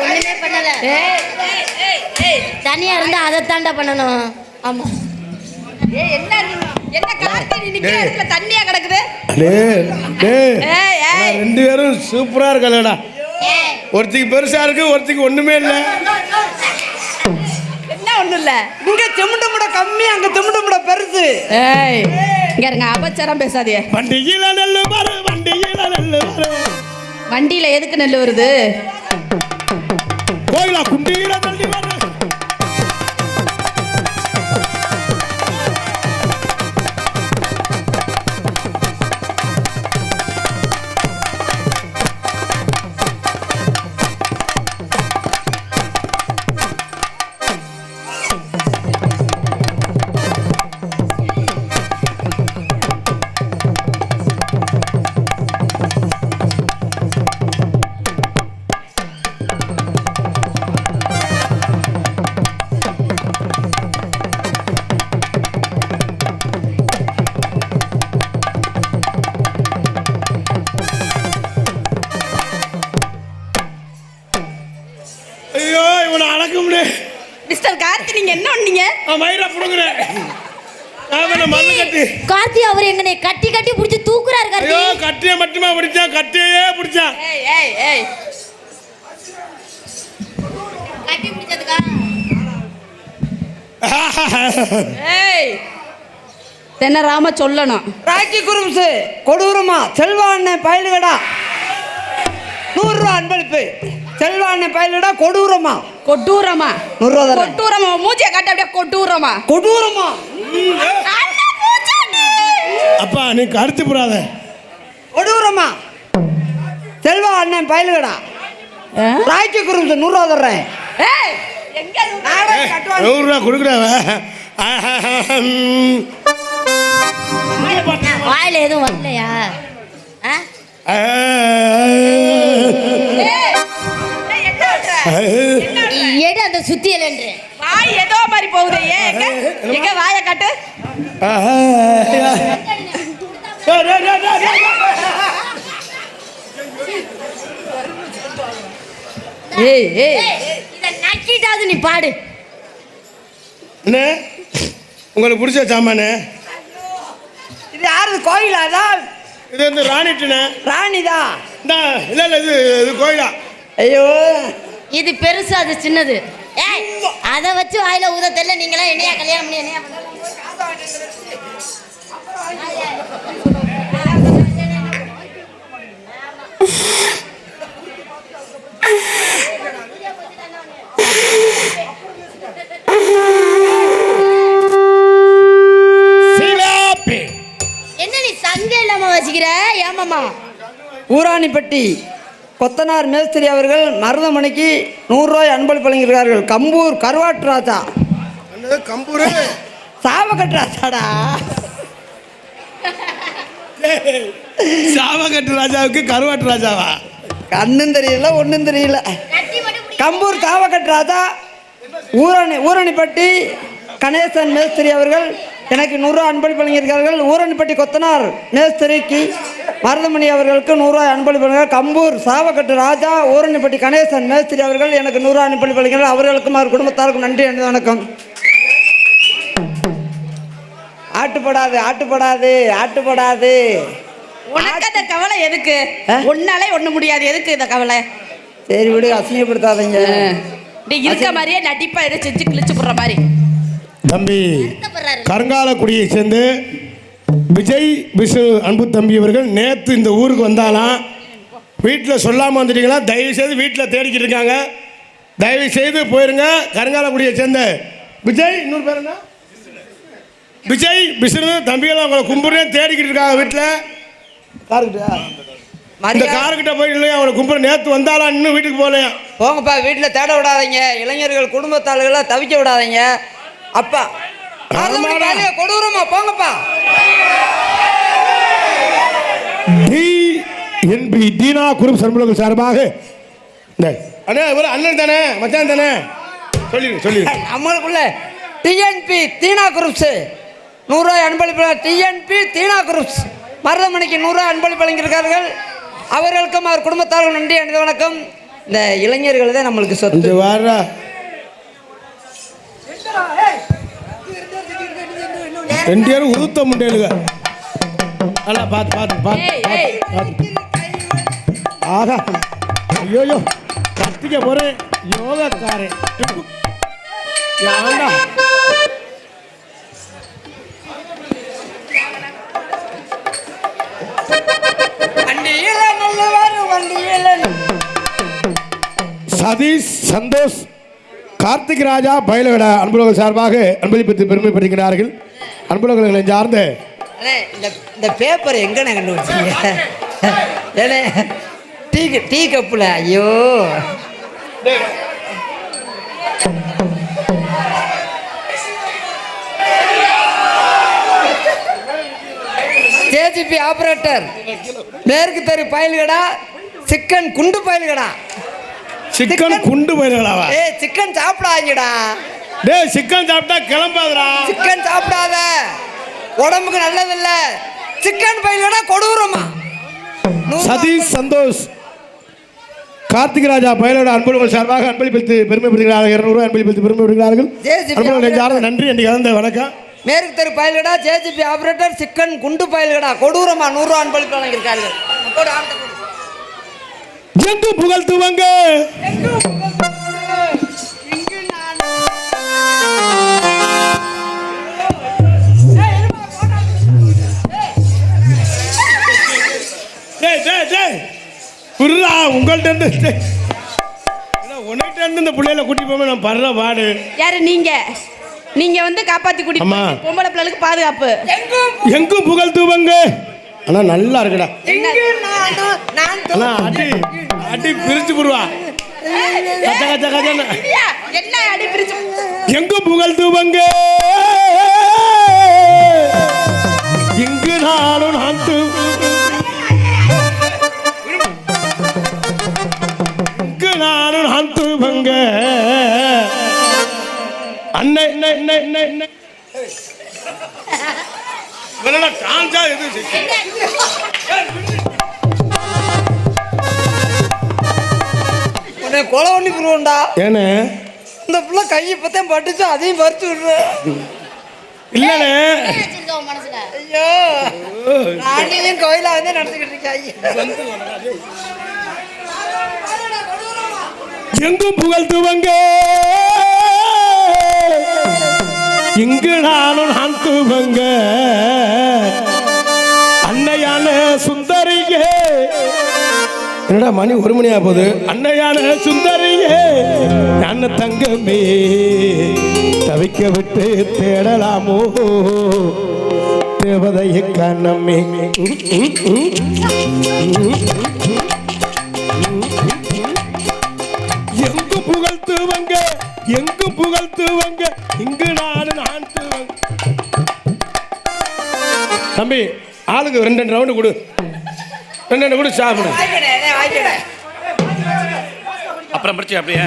ஒண்ணுமே பண்ணல. ஏய் தனியா இருந்தா அதை தாண்டா பண்ணணும். ஆமா. ஏய் என்ன கார்த்தி, நீ நிக்கிற இடத்துல தண்ணியா கிடக்குது? ஏய் 2 பேரும் சூப்பரா இருக்கலடா. ஒருத்திக்கு பெருசா இருக்கு, ஒருத்திக்கு ஒண்ணுமே இல்ல. என்ன ஒண்ணு இல்ல? இங்க செமுண்டமுட கம்மி, அங்க செமுண்டமுட பெருசு. ஏய் இங்க இருங்க, அபச்சாரம் பேசாதீங்க. வண்டியில நெல்லு வரும். வண்டியில நெல்லு வரும். வண்டியில எதுக்கு நெல்லு வருது? கோயிலா குண்டியில நெல்லு வரும். மிஸ்டர் கார்த்தி, நீங்க என்ன பண்ணீங்க? மயிரை புடுங்குறேன். அவனை மல்லு கட்டி கார்த்தி அவர் எங்கனை கட்டி கட்டி புடிச்சு தூக்குறாரு கார்த்தி. ஐயோ கட்டிய மட்டுமா பிடிச்சான், கட்டியே பிடிச்சான். ஏய் ஏய் ஏய் கட்டி பிடிச்சதுக்கா? ஏய் தென்னராம சொல்லணும். ராக்கி குரும்ஸ் கொடூரமா செல்வா அண்ணன் பயலுகடா 100 ரூபா அன்பளிப்பு. செல்வா அண்ணன் பயலுகடா கொடூரமா கொடூரமா 100 ரூபா தரேன். கொடூரமா மூஞ்சிய காட்ட அப்படியே கொடூரமா கொடூரமா அப்பா நீ கருத்து போடாத. கொடூரமா செல்வா அண்ணன் பயலுகடா ராக்கி குரும்ஸ் 100 ரூபா தர்றேன். ஏய் எங்க 100 ரூபா கொடுக்குறாவ. வாயில எதுவும் வரலையா? எடு அந்த சுத்தியல் என்று வாய் ஏதோ மாதிரி போகுது. எங்க வாய காட்டு. ஏய் ஏய் இத நக்கிட்டாது நீ பாடு. என்ன உங்களுக்கு பிடிச்ச சாமானு இது யாரு கோயிலா? அதான் இது வந்து ராணிட்டுனே ராணிதா. இல்ல இல்ல இது கோயிலா. ஐயோ இது பெருசு அது சின்னது. ஏய் அத வச்சு வாயில ஊத தெரியல. நீங்களா என்னையா கல்யாணம் பண்ணி என்னையா பண்ண? என்ன நீ சங்க இல்லாம வச்சுக்கிற? ஏமாமா ஊராணிப்பட்டி கொத்தனார் மேஸ்திரி அவர்கள் மருதமணிக்கு 100 ரூபாய் அன்பளிப்பு வழங்கியிருக்கிறார்கள். கம்பூர் கருவாட்டு ராஜா. கம்பூரு சாவகட்டு ராஜாடா. சாவகட்டு ராஜாவுக்கு கருவாட்டு ராஜாவா? கண்ணும் தெரியல ஒன்றும் தெரியல. கம்பூர் சாவகட்டு ராஜா ஊரணிப்பட்டி கணேசன் மேஸ்திரி அவர்கள் எனக்கு 100 ரூபாய் அன்பளிப்பு வழங்கியிருக்கிறார்கள். ஊரணிப்பட்டி கொத்தனார் மேஸ்திரிக்கு மருதமணி அவர்களுக்கு 100 ரூபாய் அன்பளிப்பு வழங்குகிறார். கம்பூர் சாவகட்டு ராஜா ஊரணிப்பட்டி கணேசன் மேஸ்திரி அவர்கள் எனக்கு 100 ரூபாய் அன்பளிப்பு வழங்குகிறார். அவர்களுக்கும் அவர் குடும்பத்தாருக்கும் நன்றி என்று வணக்கம். ஆட்டுப்படாது ஆட்டுப்படாது ஆட்டுப்படாது. உனக்கு அந்த கவலை எதுக்கு? ஒன்னாலே ஒண்ணு முடியாது. எதுக்கு இந்த கவலை? சரி விடு, அசிங்கப்படுத்தாதீங்க. நீ இருக்க மாதிரியே நடிப்பா எதை செஞ்சு கிழிச்சு போடுற மாதிரி. தம்பி கருங்காலக்குடியை சேர்ந்து விஜய் விஷ்ணு அன்பு தம்பி அவர்கள் நேற்று இந்த ஊருக்கு வந்தாலாம். வீட்டில் சொல்லாமல் வந்துட்டீங்களா? தயவு செய்து வீட்டில் தேடிக்கிட்டு இருக்காங்க. தயவு செய்து போயிருங்க. கருங்காலக்குடியை சேர்ந்த விஜய், இன்னொரு பேர் என்ன, விஜய் விஷ்ணு தம்பியெல்லாம் அவங்களை கும்பிடுறேன் தேடிக்கிட்டு இருக்காங்க வீட்டில். காருக்கிட்டா இந்த காருக்கிட்ட போய் இல்லையா அவனை கும்பிட. நேற்று வந்தாலாம் இன்னும் வீட்டுக்கு போகலையா? போங்கப்பா, வீட்டில் தேட விடாதீங்க. இளைஞர்கள் குடும்பத்தாளுகளை தவிக்க விடாதீங்க. அப்பா கொடூரமா போங்கப்பா. டிஎன்பி தீனா குரூப் சர்மலர்கள் சார்பாக அண்ணே ஒரு அண்ணன் தானே மச்சான் தானே சொல்லி நம்மளுக்குள்ள டிஎன்பி தீனா குரூப்ஸ் 100 ரூபாய் அன்பளிப்பு. டிஎன்பி தீனா குரூப்ஸ் மருதமணிக்கு 100 ரூபாய் அன்பளிப்பு வழங்கியிருக்கார்கள். அவர்களுக்கும் அவர் குடும்பத்தார்கள் நன்றி அணிந்த வணக்கம். இந்த இளைஞர்கள் தான் நம்மளுக்கு சொத்து. வாரா ரெண்டு பேரும் உருத்த முண்டையிலுங்க. நல்லா பார்த்து ஆகா ஐயோயோ கத்திக்க போறேன் யோகக்காரன். சதீஷ் சந்தோஷ் கார்த்திக் ராஜா பயலகட அன்புலகம் சார்பாக அன்பளிப்பு பெருமைப்படுகிறார்கள். அன்புலகங்களை சார்ந்த இந்த பேப்பர் எங்கண்ணே கண்டுபிடிச்சீங்க? டீ கப்புல. ஐயோ ஜேஜிபி ஆபரேட்டர் மேற்கு தெரு பயல்கடா சிக்கன் குண்டு பயல்கடா. சிக்கன் குண்டு பயல்கடாவா? சிக்கன் சாப்பிடாதீங்கடா. டேய் சிக்கன் சாப்பிட்டா கிளம்பாதடா. சிக்கன் சாப்பிடாத, உடம்புக்கு நல்லதில்ல. சிக்கன் பயல்கடா கொடூரமா. சதீஷ் சந்தோஷ் கார்த்திக் ராஜா பயலோட அன்புகள் சார்பாக அன்பளிப்பித்து பெருமைப்படுத்துகிறார்கள். 200 ரூபாய் அன்பளிப்பித்து பெருமைப்படுகிறார்கள். நன்றி என்று கலந்த வணக்கம். மேற்கு தெரு பயல்கடா ஜேஜிபி ஆபரேட்டர் சிக்கன் குண்டு பயல்கடா கொடூரமா 100 ரூபா அன்பளிப்பு வழங்கியிருக்காங்க. போடு, ஆட்டை போடு. எங்கு புகழ்த்துவங்க புர்ரா உங்கள்கிட்ட இருந்து உன்கிட்ட இருந்து இந்த பிள்ளையில கூட்டி போய் நான் படுற பாடு. யாரு நீங்க? நீங்க வந்து காப்பாத்தி கூட்டி ஆமா. பொம்பளை பிள்ளைகளுக்கு பாதுகாப்பு. எங்கும் புகழ்த்துவங்க. ஆனா நல்லா இருக்குடா. ஆனா அடி அடி பிரிச்சு புடுவா. கச்ச கச்ச கச்ச. என்ன அடி பிரிச்சு? எங்கும் புகழ்த்துவங்க. இங்கு நானும் நாத்து இங்கு நானும் நாத்துவங்க. அண்ணே காஞ்சா எது உன்னை கொலை பண்ணி புருவண்டா. ஏன்னு இந்த பிள்ளை கையை பத்தேன் பட்டுச்சு, அதையும் பறிச்சு விடுறேன். இல்லனே மனசுல ஐயோ நாளையும் கோயிலா வந்து நடத்திக்கிட்டு இருக்காங்க. எங்கும் புகழ்த்துவங்க. இங்கு நானும் நாத்துவங்க. அன்னையான சுந்தரிக. என்னடா மணி 1 மணியா போகுது. அன்னையான சுந்தரிக நான் தங்கமே தவிக்க விட்டு தேடலாமோ தேவதைய கண்ணமே. எங்கு புகழ்த்துவங்க எங்கு புகழ்த்துவங்க. இங்கு நான் தம்பி ஆளுங்க 2 ரவுண்டு கொடு. 2 கூட சாப்பிடு. அப்புறம் படிச்சு அப்படியே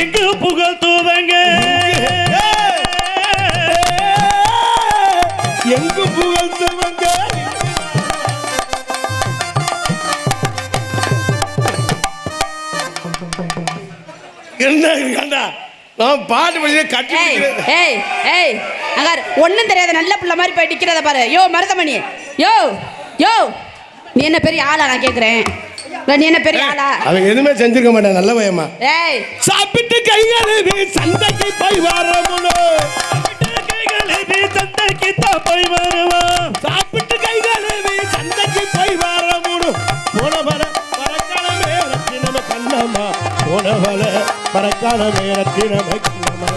எங்கு புகழ்த்துவங்க. எங்கு புகழ்த்துவங்க. என்ன கண்டா நான் பாட்டு பண்ணி கட்டி. ஏய் ஏய் அங்கார் ஒண்ணும் தெரியாத நல்ல பிள்ளை மாதிரி போய் நிக்கிறத பாரு. யோ மருதமணி, யோ யோ நீ என்ன பெரிய ஆளா? நான் கேக்குறேன், நீ என்ன பெரிய ஆளா? அவன் எதுவுமே செஞ்சிருக்க மாட்டான். நல்ல பயமா. ஏய் சாப்பிட்டு கைகளுக்கு சந்தைக்கு போய் வரமுனோ. சந்தைக்கு தான் போய் வருவோம். சாப்பிட்டு கைகளுக்கு சந்தைக்கு போய் வரமுனோ. போனவர பறக்கானமே ரத்தினம கண்ணம்மா. போனவர பறக்கானமே ரத்தினம கண்ணம்மா.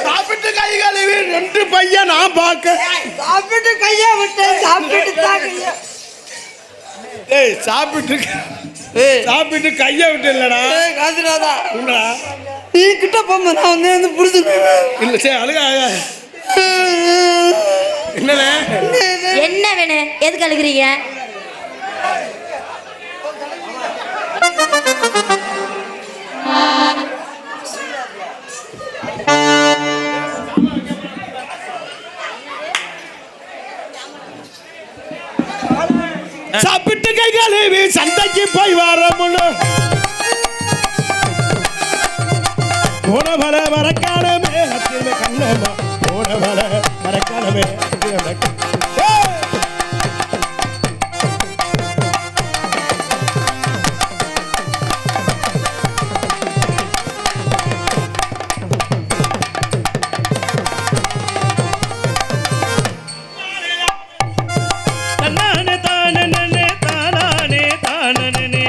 சாப்பிட்டு கை கழுவி 2 பையன் நான் பார்க்க. சாப்பிட்டு கையா விட்டு சாப்பிட்டு தான் கையா. ஏய் சாப்பிட்டு சாப்பிட்டு கையை விட்டு இல்லடா. காசுராதா உண்டா நீ கிட்ட போமா நான் வந்து புடிச்சு. இல்ல சரி அழுக. என்னண்ணே என்ன வேணும்? எதுக்கு அழுகுறீங்க? சாப்பிட்டு கை கழுவி சந்தைக்கு போய் வரமுன்னு. போனவர மறக்கானமே ரத்தினம கண்ணம்மா. போனவர மறக்கானமே ரத்தினம கண்ணம்மா. தன்னானே தானனே தானானே தானனே.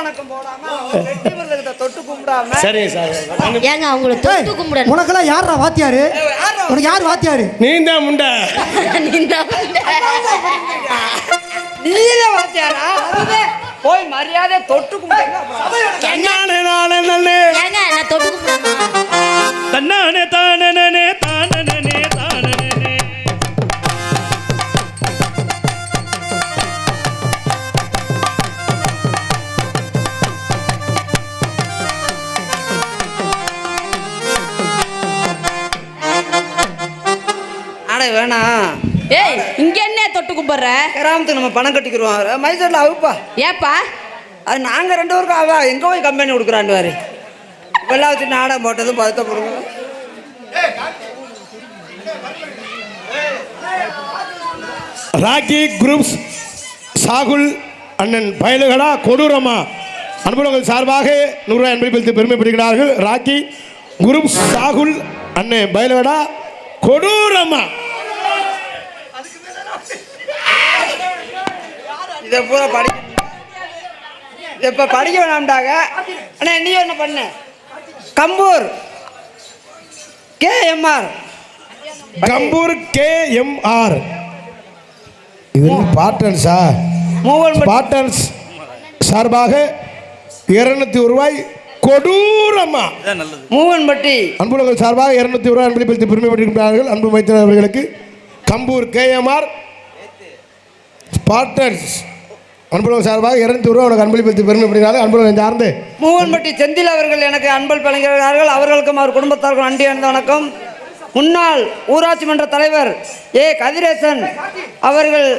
வணக்கம் போடாம அவங்க வெட்டி விரதத்தை தொட்டு கும்பிடாம சரி சார் ஏங்க அவங்கள தொட்டு கும்பிடணும். உனக்கெல்லாம் யாரா வாத்தியாரு? உனக்கு யார் வாத்தியாரு? நீ தான் முண்டை. நீல வாத்தியாரா? போய் மரியாதை தொட்டு கும்பிடுங்க. நானே நானே நானே ஏங்க நான் தொட்டு கும்பிடணும். தன்னானே தானே தானே தானே. ஆனா வேணாம். ஏய் இங்க என்ன தொட்டு கும்பிடுற? கிராமத்துக்கு நம்ம பணம் கட்டிக்கிறோம். மைசூரில் அவுப்பா. ஏப்பா அது நாங்கள் 2 பேருக்கும் அவ எங்கே போய் கம்பெனி கொடுக்குறான்னு வாரு. இப்பெல்லாம் வச்சு நாடகம் போட்டதும் பதத்தப்படுங்க. ராக்கி குரூப்ஸ் சாகுல் அண்ணன் பயலுகடா கொடூரமா அன்புலங்கள் சார்பாக 100 ரூபாய் அன்பளித்து பெருமைப்படுகிறார்கள். ராக்கி குரூப் சாகுல் அண்ணன் பயலுகடா கொடூரமா. இதை பூரா படிக்க இப்போ படிக்க வேணாம்டாங்க. அண்ணா நீ என்ன பண்ண? கம்பூர் KMR கம்பூர் KMR இது பார்ட்டன்ஸா? பார்ட்டன்ஸ் சார்பாக 201 ரூபாய் கொடூரமா. மூவன்பட்டி அன்புலங்கள் சார்பாக 200 ரூபாய் அன்பளித்து பெருமைப்படுகிறார்கள். அன்பு மைத்திரன் அவர்களுக்கு கம்பூர் KMR பார்ட்டன்ஸ் அன்புலகம் சார்பாக 200 ரூபாய் உனக்கு அன்பளித்து பெருமைப்படுகிறார்கள். அன்புலகம் சார்ந்து மூவன்பட்டி செந்தில் அவர்கள் எனக்கு அன்பள் வழங்குகிறார்கள். அவர்களுக்கும் அவர் குடும்பத்தாருக்கும் நன்றி அணிந்த வணக்கம். முன்னாள் ஊராட்சி மன்ற தலைவர் கதிரேசன் அவர்கள்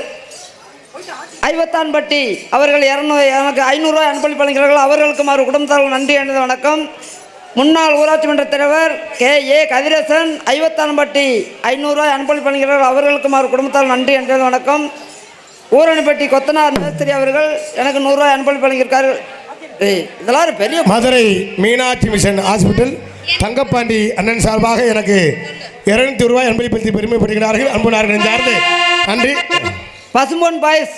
ஐவத்தான்பட்டி அவர்கள் எனக்கு 500 ரூபாய் அன்பளிப்பு வழங்குகிறார்கள். அவர்களுக்கும் அவர் குடும்பத்தார்கள் நன்றி அணிந்த வணக்கம். முன்னாள் ஊராட்சி மன்ற தலைவர் கதிரேசன் ஐவத்தான்பட்டி 500 ரூபாய் அன்பளிப்பு வழங்குகிறார்கள். அவர்களுக்கும் அவர் குடும்பத்தார்கள் நன்றி அணிந்த வணக்கம். ஊரணிப்பட்டி கொத்தனார் மேஸ்திரி அவர்கள் எனக்கு 100 ரூபாய் அன்பளிப்பு வழங்கியிருக்கார்கள். இதெல்லாம் ஒரு பெரிய மதுரை மீனாட்சி மிஷன் ஹாஸ்பிட்டல் தங்கப்பாண்டி அண்ணன் சார்பாக எனக்கு 200 ரூபாய் அன்பளித்து பெருமைப்படுகிறார்கள். அன்புனார்கள் சார்ந்து நன்றி. பசும்பொன் பாய்ஸ்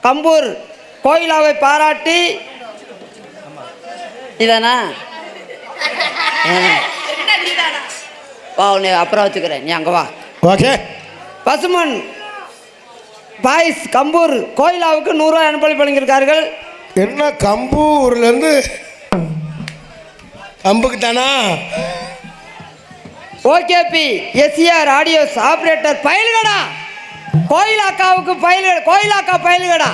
கம்பூர் கோயிலாவை பாராட்டி இதானா வா உன்னை அப்புறம் வச்சுக்கிறேன், நீ அங்கே வா. ஓகே. பசும்பொன் பாய்ஸ் கம்பூர் கோயிலாவுக்கு 100 ரூபாய் அன்பளிப்பு வழங்கியிருக்கார்கள். என்ன கம்பூர்லேருந்து கம்புக்கு தானா? ஓகேபி SCR ஆடியோஸ் ஆப்ரேட்டர் பயில்கடா கோயிலாக்காவுக்கு கோயிலாக்கா பயில்கடா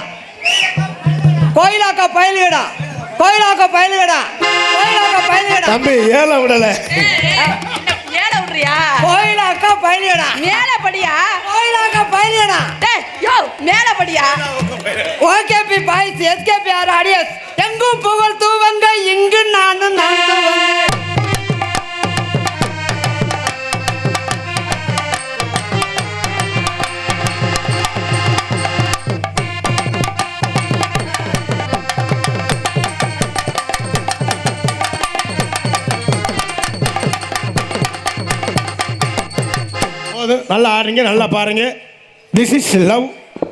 கோயிலாக்கா பயில்கடா கோயிலாக்கா பயில்கடா கோயிலாக்கா பயில்கடா. தம்பி ஏழை விடலை. ஏழை விடுறியா? கோயிலாக்கா பயில்கடா மேலப்படியா? கோயிலாக்கா பயில்கடா. யோ மேலப்படியா? ஓகேபி பாய்ஸ் SKPR ஆடியோஸ் எங்கும் புகழ் தூவங்க இங்கு நானும் நான் தூவங்க. நல்லா ஆடுறீங்க, நல்லா பாருங்க. This is love.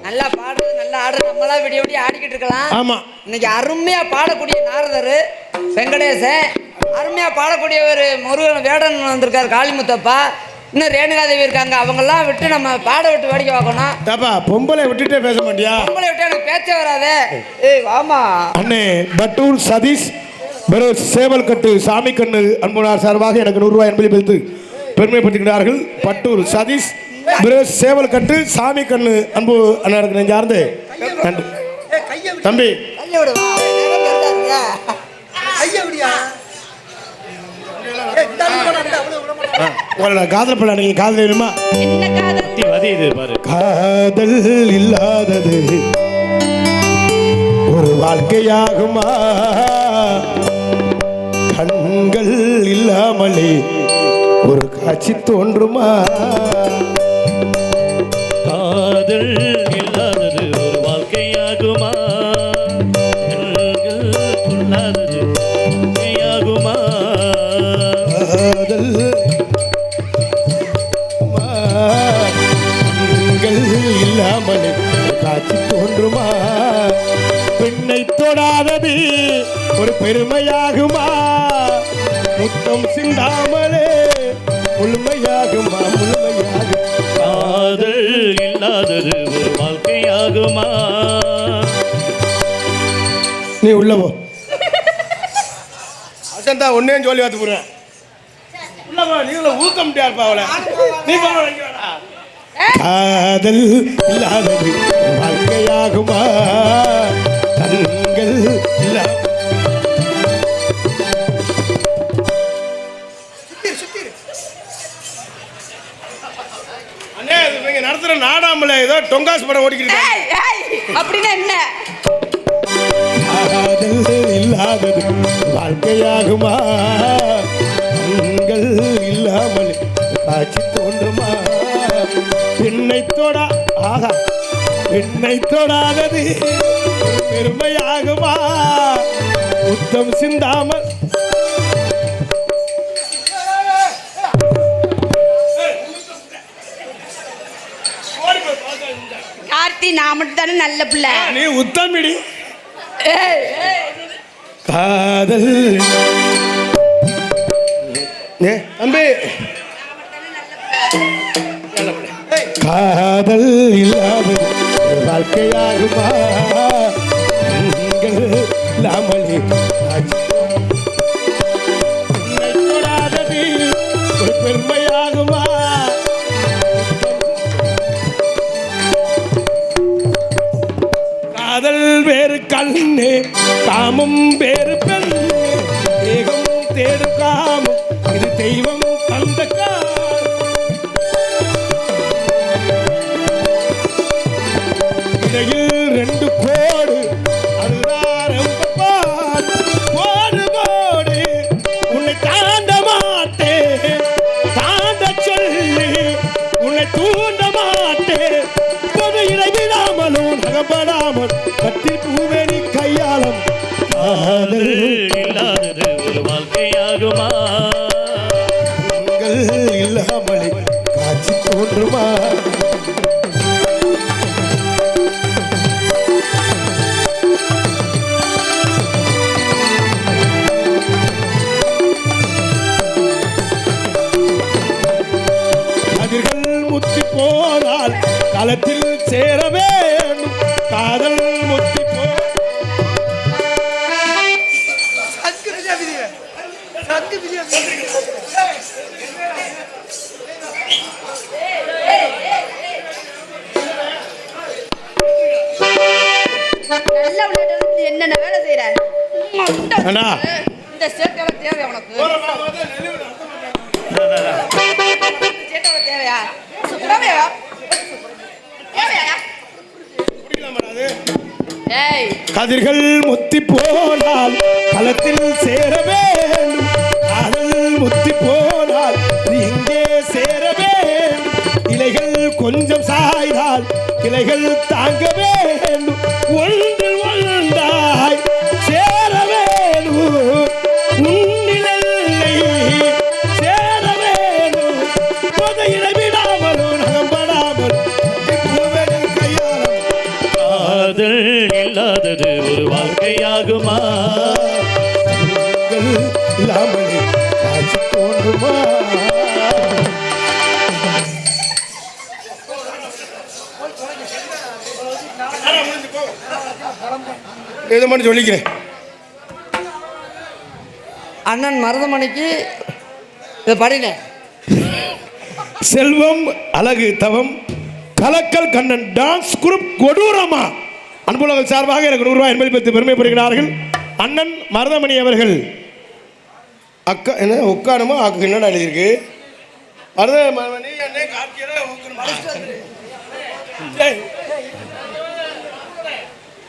நல்லா பாடுறது, நல்லா ஆடுறது, நம்மளா விடிய விடிய ஆடிக்கிட்டு இருக்கலாம். ஆமா, இன்னைக்கு அருமையா பாடக்கூடிய நாரதர் வெங்கடேசன், அருமையா பாடக்கூடிய ஒரு முருகன் வேடன் வந்திருக்காரு காளிமுத்தப்பா, இன்னும் ரேணுகாதேவி இருக்காங்க. அவங்கெல்லாம் விட்டு நம்ம பாட விட்டு வேடிக்கை பார்க்கணும். தப்பா பொம்பளை விட்டுட்டே பேச மாட்டியா? பொம்பளை விட்டு எனக்கு பேச்சே வராதே. ஆமா அண்ணே பட்டூர் சதீஷ் சேவல் கட்டு சாமி கண்ணு அன்புனார் சார்பாக எனக்கு 100 ரூபாய் அன்பளித்து பெருமைப்படுத்துகிறார்கள். பட்டூர் சதீஷ் சேவல் கட்டு சாமி கண்ணு அன்பு அண்ணருக்கு நெஞ்சார்ந்து நன்றி. தம்பி உங்களோட காதல் படம் நீங்க காதல் வேணுமா? என்ன காதல்? இது பாரு. காதல் இல்லாதது ஒரு வாழ்க்கையாகுமா? கண்கள் இல்லாமலே ஒரு காட்சி தோன்றுமா? காதல் இல்லாதது ஒரு வாழ்க்கையாகுமா? கண்கள் இல்லாதது வாழ்க்கையாகுமா? காதல் கண்கள் இல்லாமலே காட்சி தோன்றுமா? பெண்ணை தொடாதது ஒரு பெருமையாகுமா முத்தம் சிந்தாமலே முழுமையாகுமா முழுமையாகுமா காதல் இல்லாதது ஒரு வாழ்க்கையாகுமா நீ உள்ள போ அசந்தா ஒன்னேன்னு சொல்லி பார்த்து போடுறேன் உள்ள போ நீங்கள ஊக்க முடியாதுப்பா அவளை நீ போடா காதல் இல்லாதது வாழ்க்கையாகுமா கண்கள் இல்லா அண்ணே நீங்க நடத்துற நாடாமல ஏதோ டொங்காஸ் படம் ஓடிக்கிட்டு அப்படின்னா என்ன காதல் இல்லாதது வாழ்க்கையாகுமா கண்கள் இல்லாமல் காட்சி தோன்றுமா பெண்ணை தொடா ஆகா பெண்ணை தொடாதது பெருமையாகுமா முத்தம் சிந்தாமல் கார்த்தி நான் மட்டும் தானே நல்ல பிள்ளை நீ உத்தமிடி காதல் தம்பி காதல் இல்லாத வாழ்க்கையாகுமா இல்லாமலே தொடாதது ஒரு பெருமையாகுமா காதல் வேறு கண்ணு காமம் வேறு பெண் தேகம் தேடு காமம் இது தெய்வம் தந்த இடையில் ரெண்டு கோடு அதுதான் கோடு கோடு உன்னை தாண்ட மாட்டேன் தாண்ட சொல்லி உன்னை தூண்ட மாட்டேன் பொது இடைவிடாமலும் நகப்படாமல் கட்டி பூவேணி கையாளம் காதல் இல்லாதது ஒரு வாழ்க்கையாகுமா இல்லாமலே காட்சி தோன்றுமா கதிர்கள் முத்தி போனால் களத்தில் சேர வேண்டும் காதல் முத்தி போ நல்ல விளையாட்டு என்னென்ன வேலை செய்யற அண்ணா. இந்த சேட்டை தேவை உனக்கு சேட்டை தேவையா தேவையா தேவையா ஏய் கதிர்கள் முத்தி போனால் களத்தில் சேர வேண்டும் காதல் முத்தி போனால் அது எங்கே சேர வேண்டும் இலைகள் கொஞ்சம் சாய்ந்தால் கிளைகள் தாங்க வேண்டும் ஒன்றில் ஒன்றாய் சேர வேண்டும் உன்னிலை சேர வேண்டும் புதையில விடாமலும் நகம்படாமல் கையாளம் காதல் இல்லாதது ஒரு வாழ்க்கையாகுமா இல்லாமலே காட்சி தோன்றுமா இதை மட்டும் சொல்லிக்கிறேன் அண்ணன் மருதமணிக்கு இதை படிங்க. செல்வம் அழகு தவம் கலக்கல் கண்ணன் டான்ஸ் குரூப் கொடூரமா அன்புலகம் சார்பாக எனக்கு 100 ரூபாய் என்பதை பற்றி பெருமைப்படுகிறார்கள். அண்ணன் மருதமணி அவர்கள் அக்கா என்ன உட்காரமா அக்கு என்னடா எழுதியிருக்கு மருதமணி அண்ணே கார்த்திகேயன்